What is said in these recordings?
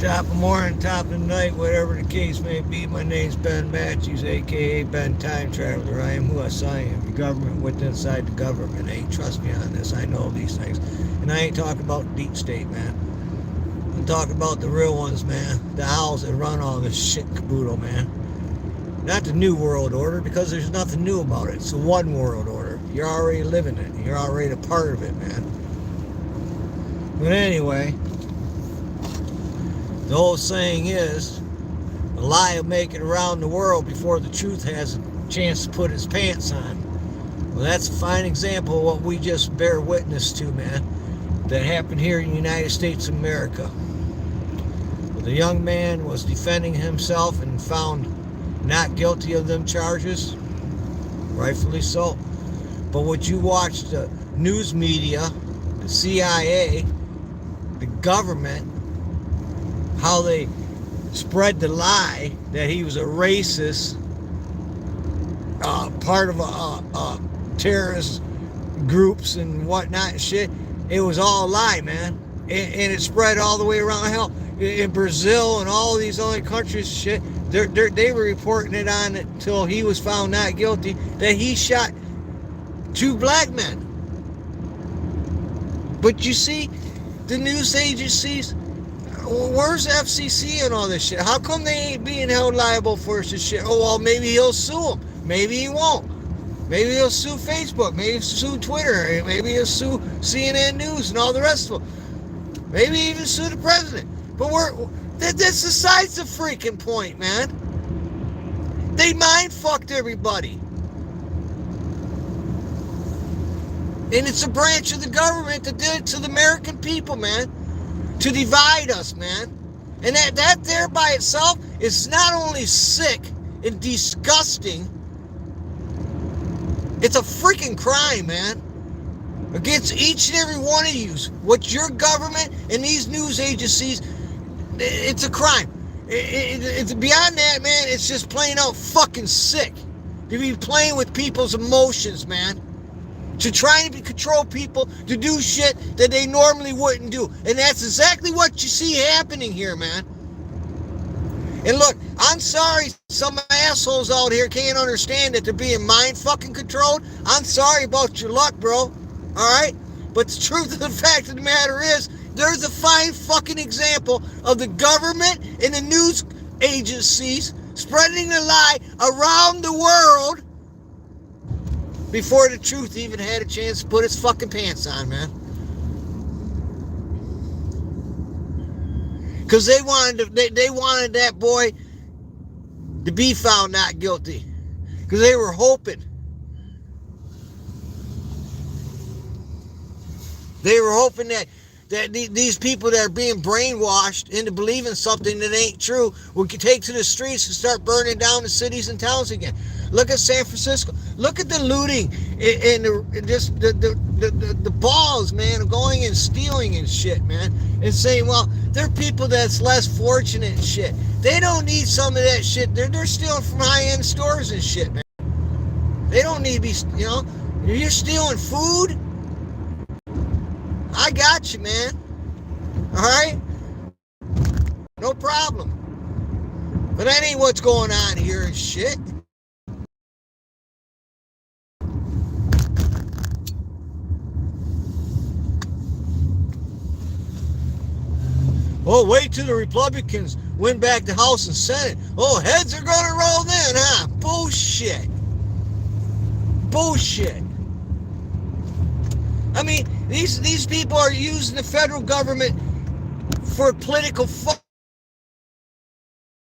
Top of the morning, top of the night, whatever the case may be. My name's Ben Matthews, aka Ben Time Traveler. I am who I say I am. The government with inside the government. Ain't trust me on this. I know these things. And I ain't talking about deep state, man. I'm talking about the real ones, man. The owls that run all this shit caboodle, man. Not the new world order, because there's nothing new about it. It's the one world order. You're already living it. You're already a part of it, man. But anyway, the whole saying is, a lie will make it around the world before the truth has a chance to put its pants on. Well, that's a fine example of what we just bear witness to, man. That happened here in the United States of America. The young man was defending himself and found not guilty of them charges. Rightfully so. But would you watch the news media, the CIA, the government, how they spread the lie that he was a racist, part of a terrorist groups and whatnot and shit. It was all a lie, man. And it spread all the way around hell. In Brazil and all these other countries, shit, they were reporting it on it until he was found not guilty, that he shot 2 black men. But you see, the news agencies, where's FCC and all this shit? How come they ain't being held liable for this shit? Oh, well, maybe he'll sue them. Maybe he won't. Maybe he'll sue Facebook. Maybe he'll sue Twitter. Maybe he'll sue CNN News and all the rest of them. Maybe even sue the president. But that's besides the freaking point, man. They mind fucked everybody. And it's a branch of the government that did it to the American people, man. To divide us, man. And that there by itself is not only sick and disgusting, it's a freaking crime, man. Against each and every one of you. What your government and these news agencies, it's a crime. It's beyond that, man. It's just plain out fucking sick. To be playing with people's emotions, man. To try and control people to do shit that they normally wouldn't do. And that's exactly what you see happening here, man. And look, I'm sorry some assholes out here can't understand that they're being mind fucking controlled. I'm sorry about your luck, bro. Alright? But the truth of the fact of the matter is, there's a fine fucking example of the government and the news agencies spreading the lie around the world before the truth even had a chance to put its fucking pants on, man. Because they wanted that boy to be found not guilty. Because they were hoping. They were hoping that these people that are being brainwashed into believing something that ain't true would take to the streets and start burning down the cities and towns again. Look at San Francisco. Look at the looting and the balls, man, of going and stealing and shit, man. And saying, well, they're people that's less fortunate and shit. They don't need some of that shit. They're stealing from high-end stores and shit, man. They don't need to be, if you're stealing food, I got you, man. Alright? No problem. But that ain't what's going on here and shit. Oh, wait till the Republicans win back the House and Senate. Oh, heads are gonna roll then, huh? Bullshit. Bullshit. I mean, these people are using the federal government for political fun.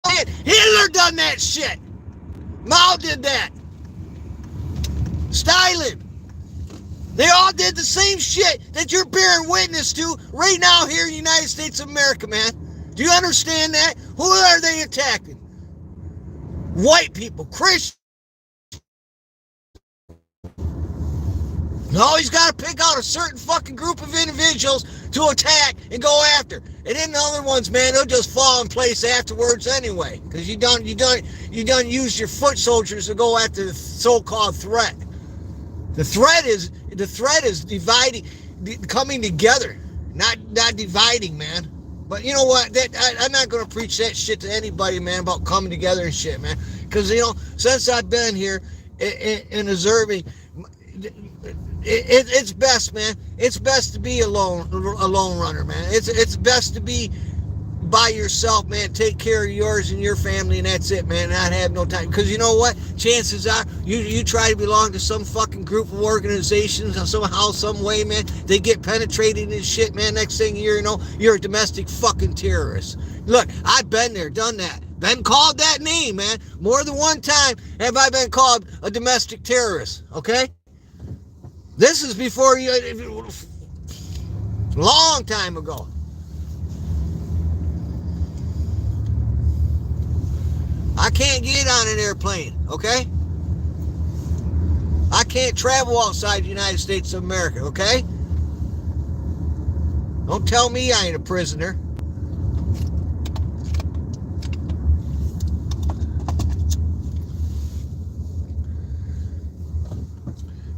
Hitler done that shit. Mao did that. Stalin. They all did the same shit that you're bearing witness to right now here in the United States of America, man. Do you understand that? Who are they attacking? White people, Christians. No, he's got to pick out a certain fucking group of individuals to attack and go after. And then the other ones, man, they'll just fall in place afterwards anyway. Because you done use your foot soldiers to go after the so-called threat. The threat is dividing, coming together, not dividing, man. But you know what? I'm not going to preach that shit to anybody, man, about coming together and shit, man. Because, since I've been here and observing, it's best, man. It's best to be a lone runner, man. It's best to be by yourself, man. Take care of yours and your family, and that's it, man. Not have no time. Because you know what? Chances are, you try to belong to some fucking group of organizations, and somehow, some way, man, they get penetrated and shit, man. Next thing you know, you're a domestic fucking terrorist. Look, I've been there, done that. Been called that name, man. More than one time have I been called a domestic terrorist, okay? This is before you, long time ago. I can't get on an airplane, okay? I can't travel outside the United States of America, okay? Don't tell me I ain't a prisoner.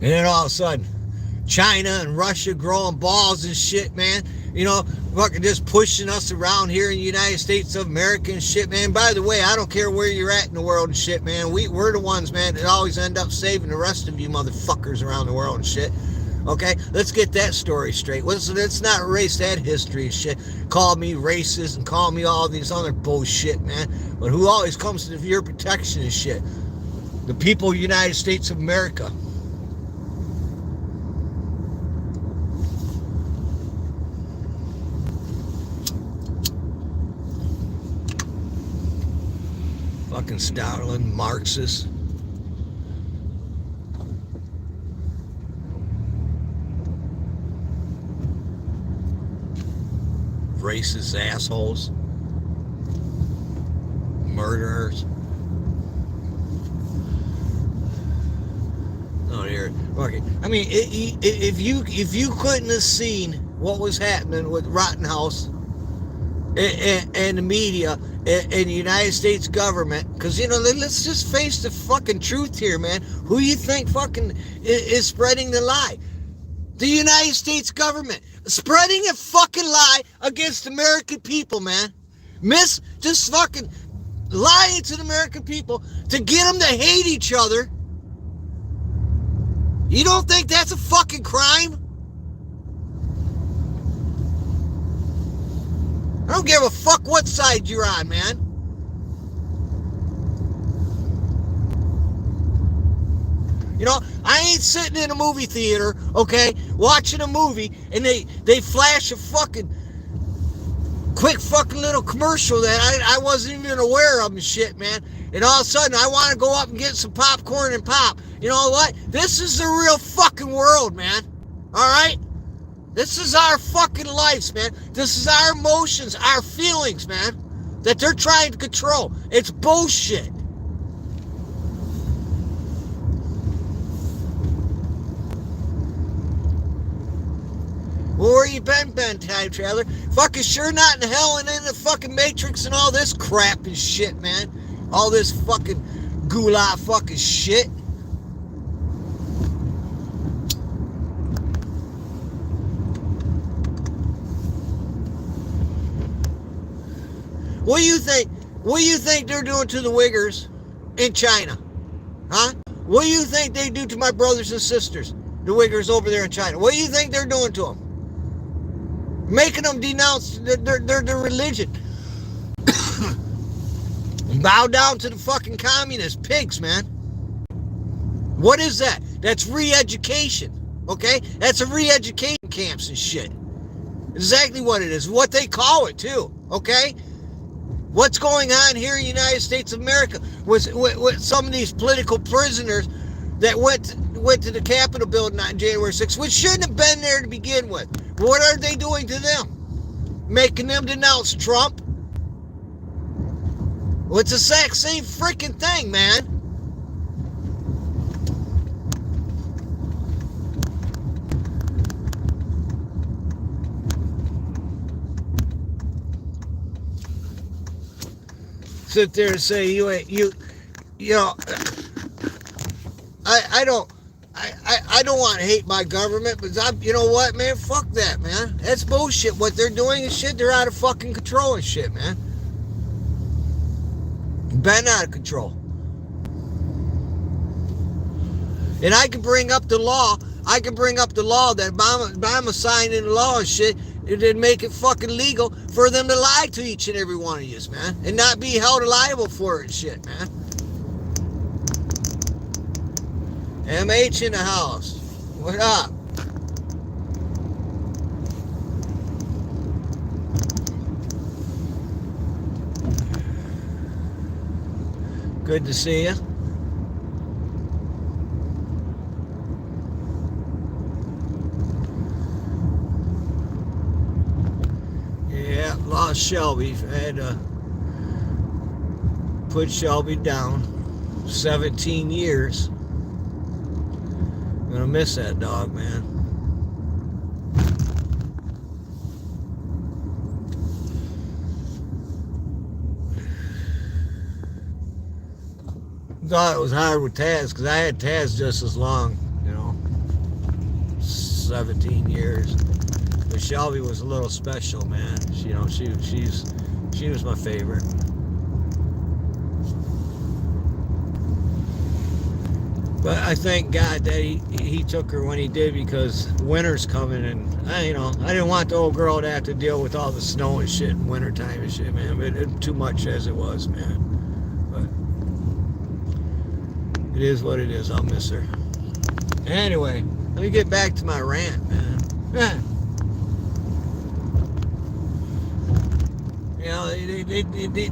And then all of a sudden, China and Russia growing balls and shit, man. Fucking just pushing us around here in the United States of America and shit, man. By the way, I don't care where you're at in the world and shit, man. We're the ones, man, that always end up saving the rest of you motherfuckers around the world and shit. Okay? Let's get that story straight. Let's not erase that history and shit. Call me racist and call me all these other bullshit, man. But who always comes to your protection and shit? The people of the United States of America. Fucking Stalin, Marxist. Racist assholes. Murderers. Oh dear. Okay. I mean, if you couldn't have seen what was happening with Rittenhouse and the media and the United States government, because let's just face the fucking truth here, man. Who you think fucking is spreading the lie? The United States government spreading a fucking lie against the American people, man. Just fucking lying to the American people to get them to hate each other. You don't think that's a fucking crime? I don't give a fuck what side you're on, man. I ain't sitting in a movie theater, okay, watching a movie, and they flash a fucking quick fucking little commercial that I wasn't even aware of and shit, man. And all of a sudden, I want to go up and get some popcorn and pop. You know what? This is the real fucking world, man. All right? This is our fucking lives, man. This is our emotions, our feelings, man, that they're trying to control. It's bullshit. Well, where you been, time traveler? Fucking sure not in hell and in the fucking Matrix and all this crap and shit, man. All this fucking gulag fucking shit. What do you think? What do you think they're doing to the Uyghurs in China? Huh? What do you think they do to my brothers and sisters, the Uyghurs over there in China? What do you think they're doing to them? Making them denounce their religion. Bow down to the fucking communist pigs, man. What is that? That's re-education, okay? That's a re-education camps and shit. Exactly what it is. What they call it, too, okay? What's going on here in the United States of America with some of these political prisoners that went to the Capitol building on January 6th, which shouldn't have been there to begin with. What are they doing to them? Making them denounce Trump? Well, it's the exact same freaking thing, man. Sit there and say I I don't want to hate my government, but you know what, man? Fuck that, man. That's bullshit. What they're doing is shit. They're out of fucking control and shit, man. Been out of control. And I can bring up the law. I can bring up the law that Obama signed into law and shit. It'd make it fucking legal for them to lie to each and every one of you, man. And not be held liable for it and shit, man. MH in the house. What up? Good to see you. Yeah, lost Shelby. I had to put Shelby down. 17 years. I'm gonna miss that dog, man. Thought it was hard with Taz because I had Taz just as long, 17 years. But Shelby was a little special, man. She was my favorite. But I thank God that he took her when he did, because winter's coming, and I didn't want the old girl to have to deal with all the snow and shit in wintertime and shit, man. But too much as it was, man. But it is what it is. I'll miss her. Anyway, let me get back to my rant, man.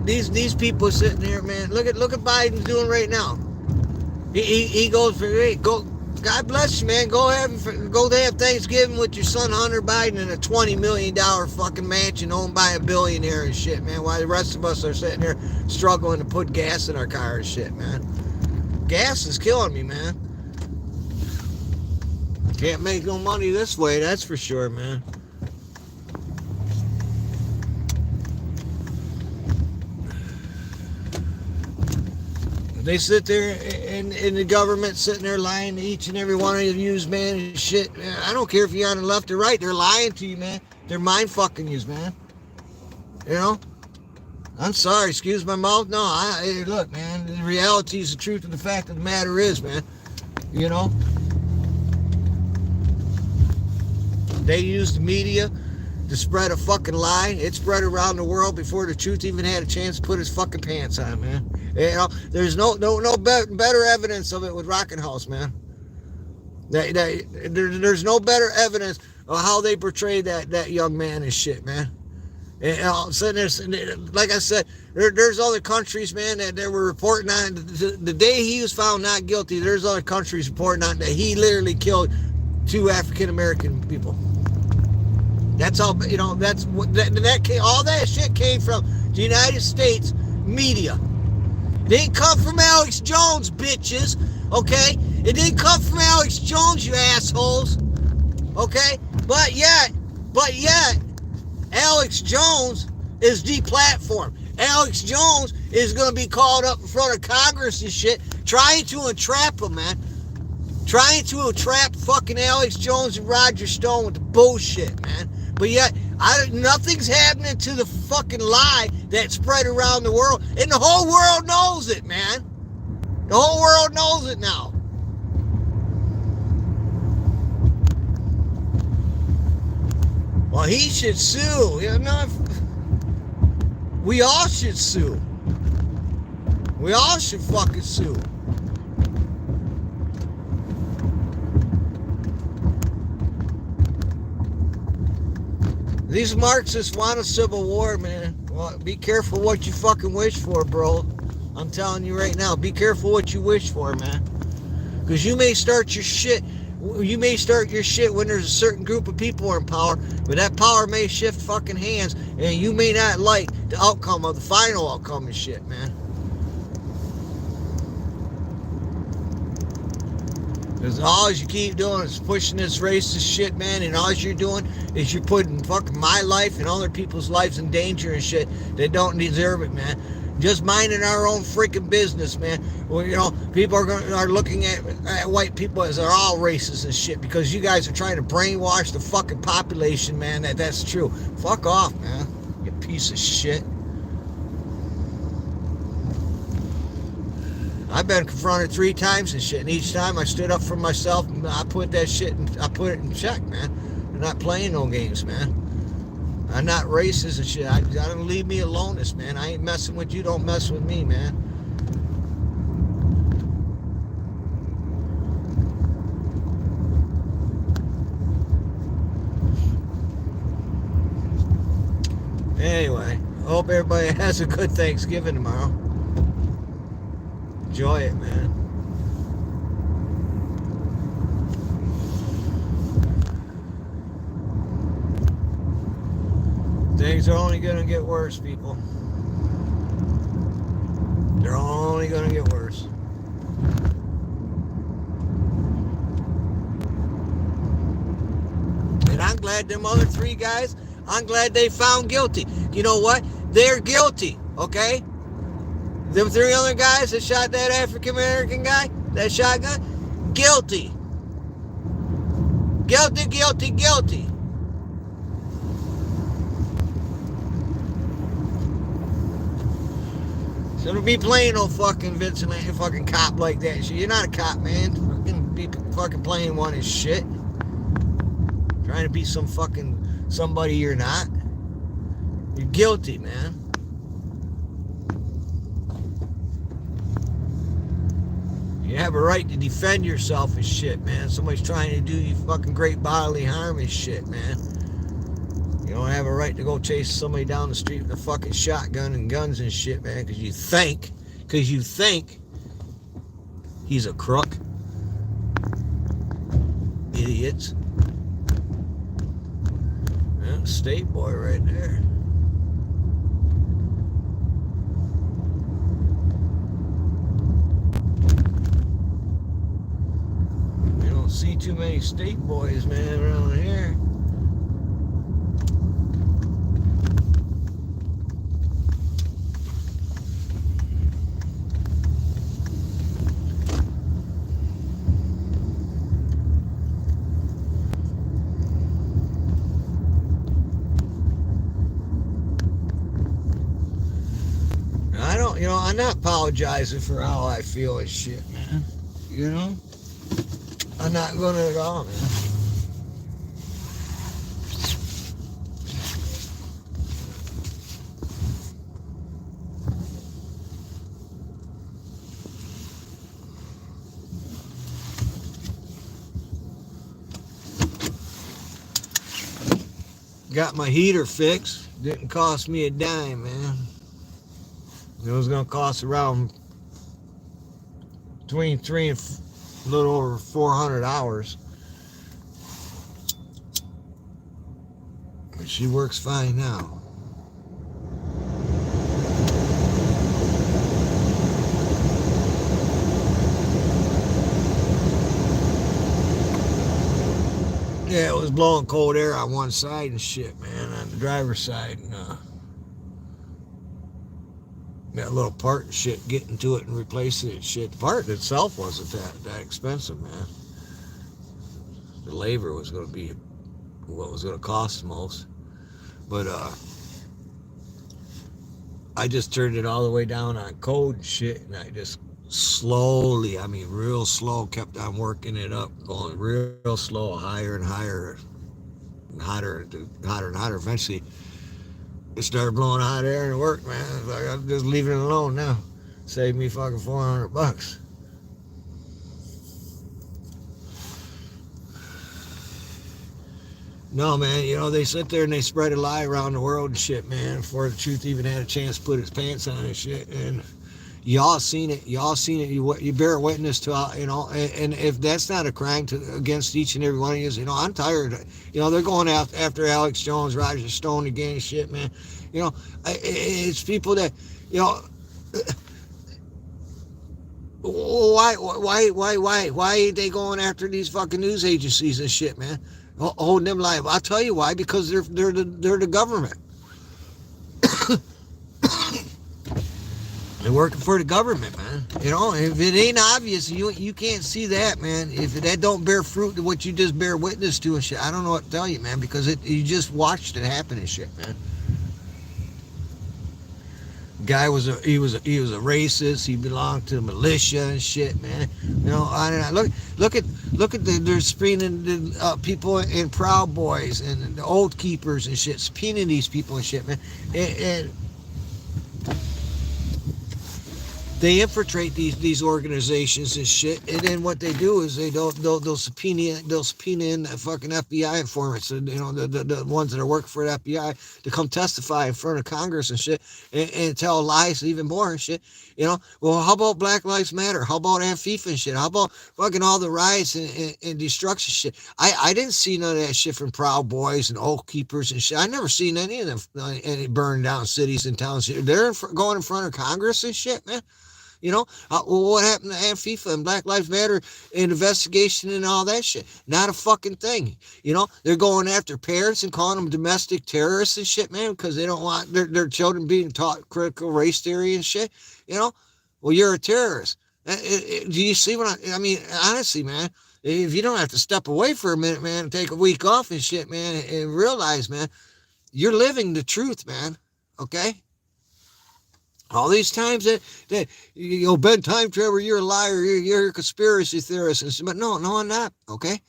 These people sitting there, man. Look at Biden's doing right now. He goes for, hey, go. God bless you, man. Go have Thanksgiving with your son Hunter Biden in a $20 million fucking mansion owned by a billionaire and shit, man. While the rest of us are sitting there struggling to put gas in our car and shit, man. Gas is killing me, man. Can't make no money this way, that's for sure, man. They sit there and the government sitting there lying to each and every one of you, man, and shit. I don't care if you're on the left or right. They're lying to you, man. They're mind fucking you, man. I'm sorry, excuse my mouth. No, look, man, the reality is the truth of the fact of the matter is, man. They use the media to spread a fucking lie. It spread around the world before the truth even had a chance to put his fucking pants on, man. There's no better evidence of it with Rockin' House, man. There's no better evidence of how they portray that young man and shit, man. And sitting there, like I said, there's other countries, man, that they were reporting on the day he was found not guilty. There's other countries reporting on that he literally killed 2 African American people. That's all. That's what all that shit came from the United States media. It didn't come from Alex Jones, bitches. Okay, it didn't come from Alex Jones, you assholes. Okay, but yet, Alex Jones is deplatformed. Alex Jones is going to be called up in front of Congress and shit, trying to entrap him, man. Trying to entrap fucking Alex Jones and Roger Stone with the bullshit, man. But yet, nothing's happening to the fucking lie that spread around the world. And the whole world knows it, man. The whole world knows it now. Well, he should sue. We all should sue. We all should fucking sue. These Marxists want a civil war, man. Well, be careful what you fucking wish for, bro. I'm telling you right now, be careful what you wish for, man. Because you may start your shit when there's a certain group of people in power, but that power may shift fucking hands, and you may not like the outcome of the final outcome and shit, man. Because all you keep doing is pushing this racist shit, man, and all you're doing is you're putting fucking my life and other people's lives in danger and shit that don't deserve it, man. Just minding our own freaking business, man. Well, people are looking at white people as they're all racist and shit because you guys are trying to brainwash the fucking population, man. That's true. Fuck off, man. You piece of shit. I've been confronted 3 times and shit, and each time I stood up for myself and I put that shit I put it in check, man. I'm not playing no games, man. I'm not racist and shit. I don't leave me alone, this man. I ain't messing with you. Don't mess with me, man. Anyway, I hope everybody has a good Thanksgiving tomorrow. Enjoy it, man. Things are only going to get worse, people. They're only going to get worse. And I'm glad them other 3 guys, I'm glad they found guilty. You know what? They're guilty, okay? Them 3 other guys that shot that African-American guy, that shotgun, guilty. Guilty, guilty, guilty. So don't be playing no fucking vigilante fucking cop like that shit. You're not a cop, man. Fucking be fucking playing one is shit. Trying to be some fucking somebody you're not. You're guilty, man. You have a right to defend yourself and shit, man. Somebody's trying to do you fucking great bodily harm and shit, man. You don't have a right to go chase somebody down the street with a fucking shotgun and guns and shit, man, because you think he's a crook. Idiots. Yeah, state boy right there. You don't see too many state boys, man, around here. I'm not apologizing for how I feel and shit, man. I'm not gonna at all, man. Got my heater fixed. Didn't cost me a dime, man. It was going to cost around between 3 and a little over $400. But she works fine now. Yeah, it was blowing cold air on one side and shit, man, on the driver's side. And, that little part and shit, getting to it and replacing it and shit. The part itself wasn't that expensive, man. The labor was going to be what was going to cost the most. But I just turned it all the way down on code and shit, and I just slowly, I mean real slow, kept on working it up, going real slow, higher and higher, and hotter and hotter. Eventually, it started blowing hot air and it worked, man. It's like I'm just leaving it alone now. Saved me fucking $400. No, man, they sit there and they spread a lie around the world and shit, man, before the truth even had a chance to put its pants on and shit. And y'all seen it. You bear witness to, and if that's not a crime against each and every one of you, I'm tired. They're going after Alex Jones, Roger Stone again and shit, man. It's people that, why ain't they going after these fucking news agencies and shit, man? Holding them liable. I'll tell you why, because they're the government. They're working for the government, man. You know, if it ain't obvious, you can't see that, man. If that don't bear fruit to what you just bear witness to and shit, I don't know what to tell you, man, because you just watched it happen and shit, man. Guy was he was a racist. He belonged to the militia and shit, man. You know, look at they're subpoenaing the people in Proud Boys and the Oath Keepers and shit, subpoenaing these people and shit, man. And they infiltrate these organizations and shit, and then what they do is they'll subpoena in the fucking FBI informants, you know, the ones that are working for the FBI to come testify in front of Congress and shit, and tell lies even more and shit. You know, well, how about Black Lives Matter? How about Antifa and shit? How about fucking all the riots and destruction shit? I didn't see none of that shit from Proud Boys and Oath Keepers and shit. I never seen any of them any burn down cities and towns. They're going in front of Congress and shit, man. You know, well, what happened to Antifa and Black Lives Matter and investigation and all that shit? Not a fucking thing. You know, they're going after parents and calling them domestic terrorists and shit, man, because they don't want their children being taught critical race theory and shit. You know, well, you're a terrorist. Do you see what I mean? Honestly, man, if you don't have to step away for a minute, man, and take a week off and shit, man, and realize, man, you're living the truth, man. Okay? All these times that you know, Ben Time Trevor, you're a liar, you're a conspiracy theorist, but no, I'm not. Okay,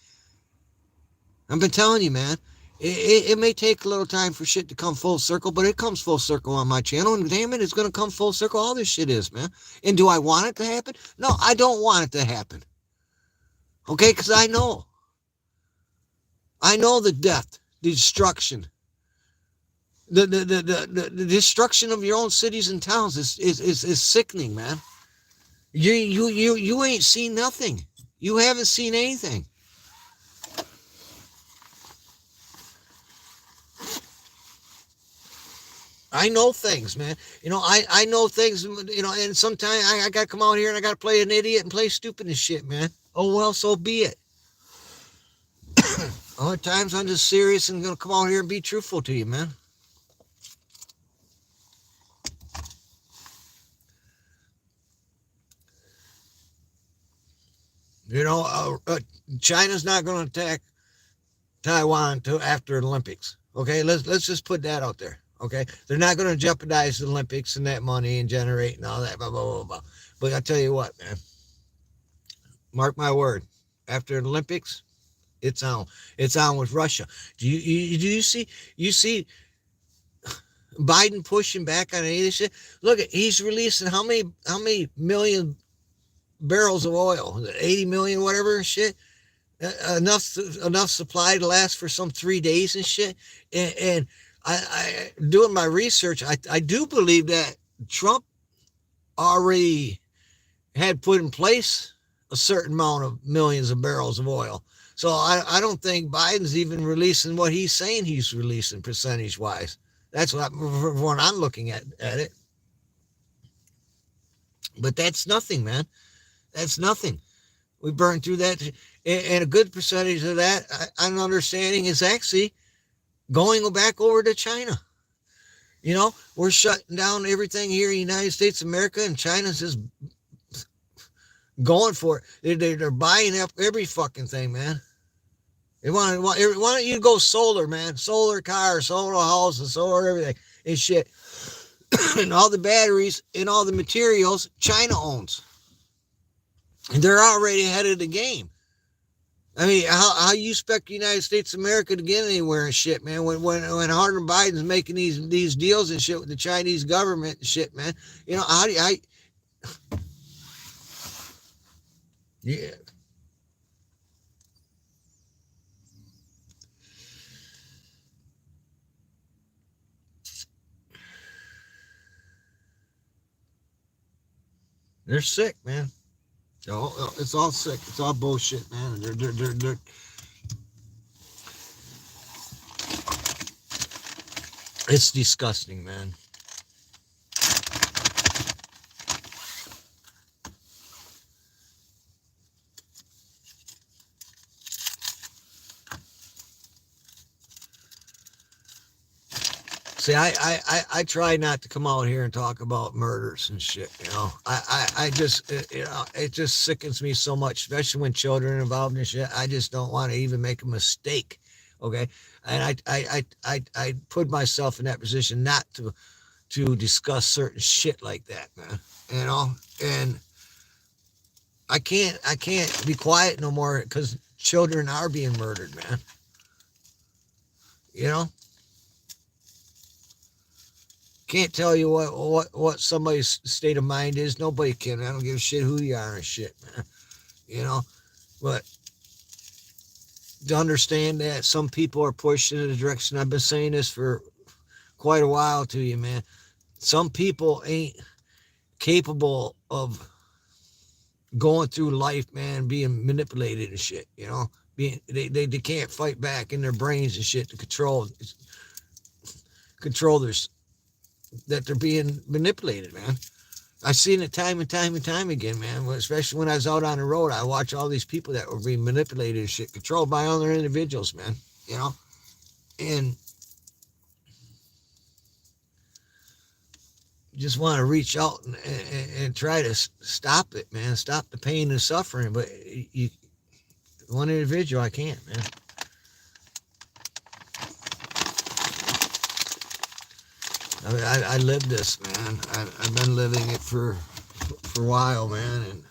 I've been telling you, man. It may take a little time for shit to come full circle, but it comes full circle on my channel, and damn it, it's gonna come full circle. All this shit is, man. And do I want it to happen? No, I don't want it to happen. Okay, because I know the death, the destruction. The destruction of your own cities and towns is sickening, man. You ain't seen nothing. You haven't seen anything. I know things, man. You know, I know things, you know, and sometimes I got to come out here and I got to play an idiot and play stupid and shit, man. Oh, well, so be it. Other times I'm just serious and going to come out here and be truthful to you, man. You know, China's not going to attack Taiwan until after the Olympics. Okay, let's just put that out there. Okay, they're not going to jeopardize the Olympics and that money and generate and all that, blah, blah, blah, blah. But I tell you what, man, mark my word, after the Olympics, it's on. It's on with Russia. Do you see Biden pushing back on any of this shit? Look, he's releasing how many million barrels of oil, 80 million, whatever shit, enough supply to last for some 3 days and shit. And I doing my research, I do believe that Trump already had put in place a certain amount of millions of barrels of oil. So I don't think Biden's even releasing what he's saying he's releasing percentage wise. That's what I'm looking at it. But that's nothing, man. That's nothing. We burned through that, and a good percentage of that, I'm understanding, is actually going back over to China. You know, we're shutting down everything here in the United States of America, and China's just going for it. They're buying up every fucking thing, man. Why don't you go solar, man? Solar cars, solar houses, solar everything and shit. And all the batteries and all the materials China owns. And they're already ahead of the game. I mean, how you expect the United States of America to get anywhere and shit, man? When Hunter Biden's making these deals and shit with the Chinese government and shit, man. You know, yeah. They're sick, man. It's all sick. It's all bullshit, man. They're it's disgusting, man. See, I try not to come out here and talk about murders and shit. I just, it just sickens me so much, especially when children are involved in shit. I just don't want to even make a mistake. Okay. And I put myself in that position not to discuss certain shit like that, man. And I can't be quiet no more because children are being murdered, man. You know? Can't tell you what somebody's state of mind is. Nobody can. I don't give a shit who you are and shit, man. But to understand that some people are pushed in a direction. I've been saying this for quite a while to you, man. Some people ain't capable of going through life, man, being manipulated and shit, they can't fight back in their brains and shit to control their that they're being manipulated, man. I've seen it time and time and time again, man. Especially when I was out on the road, I watch all these people that were being manipulated and shit, controlled by other individuals, man. And just want to reach out and try to stop it, man. Stop the pain and suffering. But one individual, I can't, man. I lived this, man. I've been living it for a while, man. And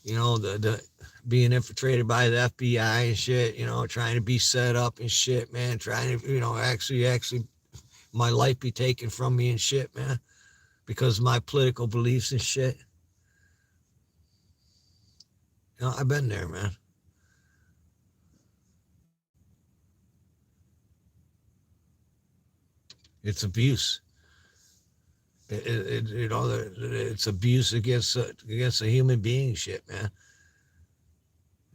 the being infiltrated by the FBI and shit. Trying to be set up and shit, man. Trying to actually my life be taken from me and shit, man, because of my political beliefs and shit. I've been there, man. It's abuse. It's abuse against a human being, shit, man.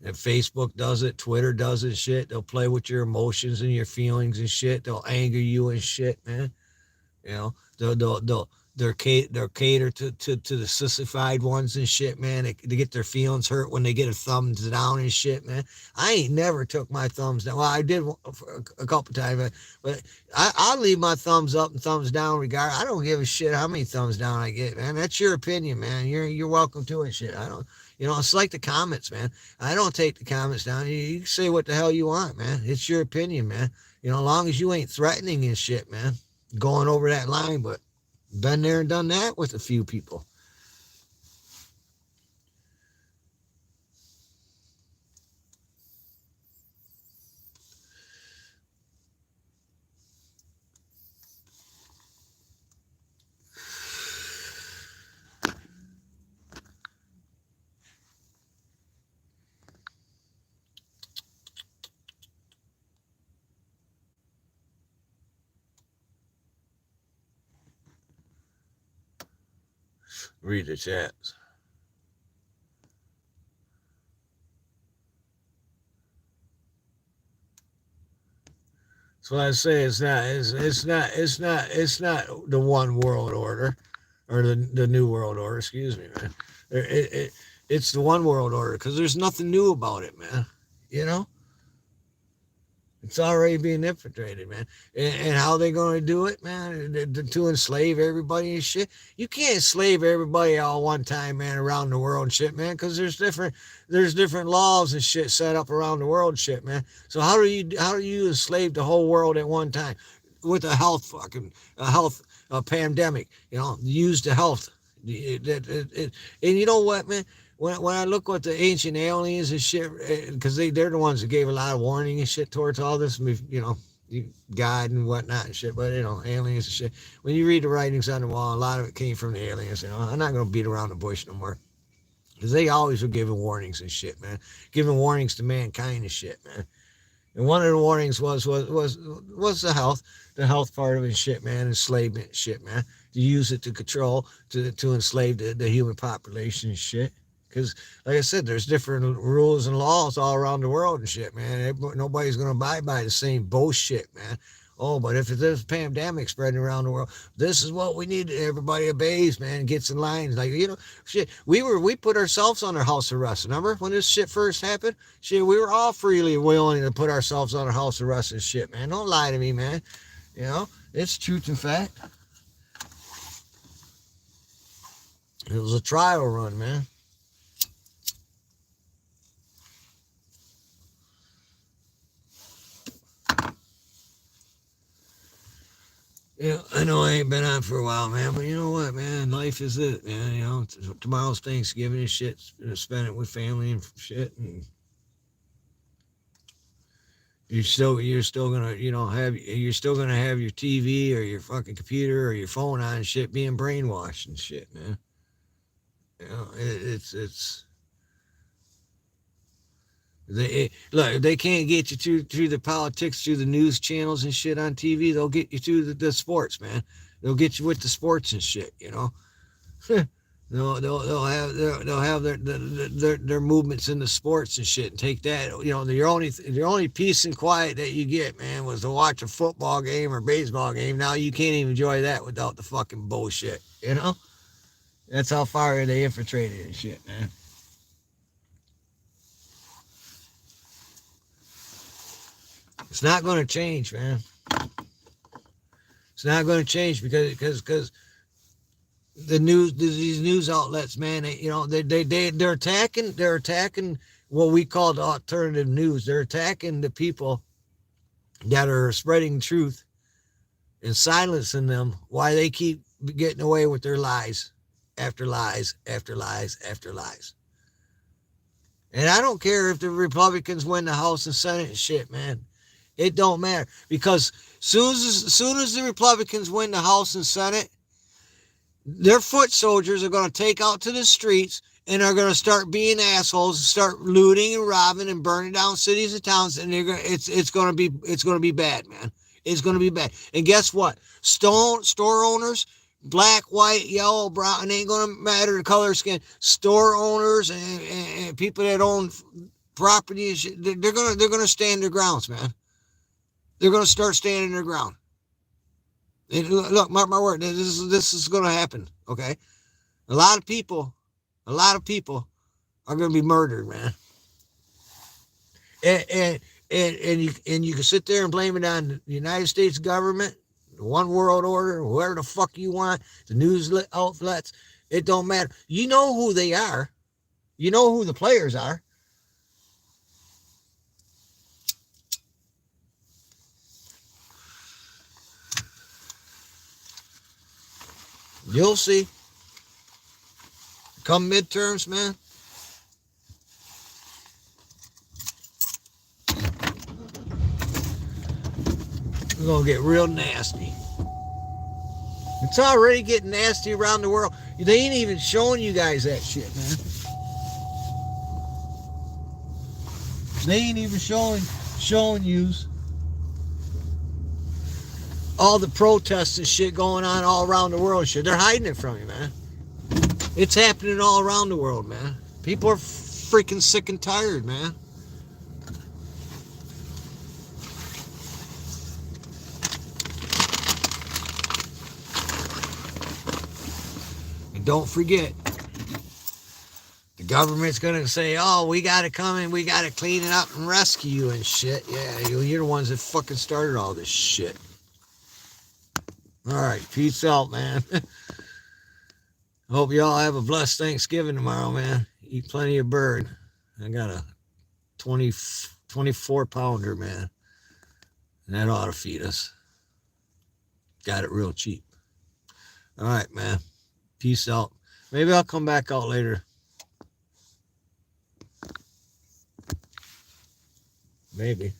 If Facebook does it, Twitter does it, shit. They'll play with your emotions and your feelings and shit. They'll anger you and shit, man. They're catered to the sissified ones and shit, man. They get their feelings hurt when they get a thumbs down and shit, man. I ain't never took my thumbs down. Well, I did a couple times, but I'll leave my thumbs up and thumbs down regard. I don't give a shit how many thumbs down I get, man. That's your opinion, man. You're welcome to it, shit. I don't. It's like the comments, man. I don't take the comments down. You can say what the hell you want, man. It's your opinion, man. As long as you ain't threatening and shit, man. Going over that line, but been there and done that with a few people. Read the chats. That's what I say. It's not the one world order, or the new world order. Excuse me, man. It's the one world order because there's nothing new about it, man. It's already being infiltrated, man. And how they going to do it, man? To enslave everybody and shit. You can't enslave everybody all one time, man, around the world and shit, man, because there's different laws and shit set up around the world and shit, man. So how do you enslave the whole world at one time with a health pandemic? Use the health. And you know what, man? When I look at the ancient aliens and shit, because they're the ones that gave a lot of warning and shit towards all this, God and whatnot and shit, but aliens and shit. When you read the writings on the wall, a lot of it came from the aliens. I'm not gonna beat around the bush no more, because they always were giving warnings and shit, man, giving warnings to mankind and shit, man. And one of the warnings was the health part of it and shit, man, enslavement shit, man. To use it to control, to enslave the human population and shit. Because, like I said, there's different rules and laws all around the world and shit, man. Nobody's going to abide by the same bullshit, man. Oh, but if there's a pandemic spreading around the world, this is what we need. Everybody obeys, man, gets in line. Like, shit, we put ourselves under house arrest. Remember when this shit first happened? Shit, we were all freely willing to put ourselves under house arrest and shit, man. Don't lie to me, man. You know, it's truth and fact. It was a trial run, man. Yeah, I know I ain't been on for a while, man, but you know what, man? Life is it, man. You know, tomorrow's Thanksgiving and shit. Spend it with family and shit, and you're still gonna, you're still gonna have your TV or your fucking computer or your phone on and shit, being brainwashed and shit, man. You know, it's look, if they can't get you through the politics, through the news channels and shit on TV, they'll get you through the sports, man. They'll get you with the sports and shit, you know. They'll have their movements in the sports and shit, and take that. You know, the only peace and quiet that you get, man, was to watch a football game or baseball game. Now you can't even enjoy that without the fucking bullshit. You know, that's how far they infiltrated and shit, man. It's not going to change, man. It's not going to change because these news outlets, man, they're attacking what we call the alternative news. They're attacking the people that are spreading truth and silencing them, why they keep getting away with their lies after lies after lies after lies. And I don't care if the Republicans win the House and Senate and shit, man. It don't matter, because soon as the Republicans win the House and Senate, their foot soldiers are going to take out to the streets and are going to start being assholes, start looting and robbing and burning down cities and towns, and it's going to be bad, man. It's going to be bad. And guess what? Store owners, black, white, yellow, brown, it ain't going to matter the color of skin. Store owners and people that own property, they're going to stand their grounds, man. They're going to start standing their ground. And look, mark my word, this is going to happen, okay? A lot of people are going to be murdered, man. And you can sit there and blame it on the United States government, the one world order, whoever the fuck you want, the news outlets. It don't matter. You know who they are. You know who the players are. You'll see. Come midterms, man. It's going to get real nasty. It's already getting nasty around the world. They ain't even showing you guys that shit, man. They ain't even showing you all the protests and shit going on all around the world and shit. They're hiding it from you, man. It's happening all around the world, man. People are freaking sick and tired, man. And don't forget, the government's going to say, oh, we got to come in, we got to clean it up and rescue you and shit. Yeah, you're the ones that fucking started all this shit. All right, peace out, man. Hope y'all have a blessed Thanksgiving tomorrow, man. Eat plenty of bird. I got a 24 pounder, man. And that ought to feed us. Got it real cheap. All right, man. Peace out. Maybe I'll come back out later. Maybe.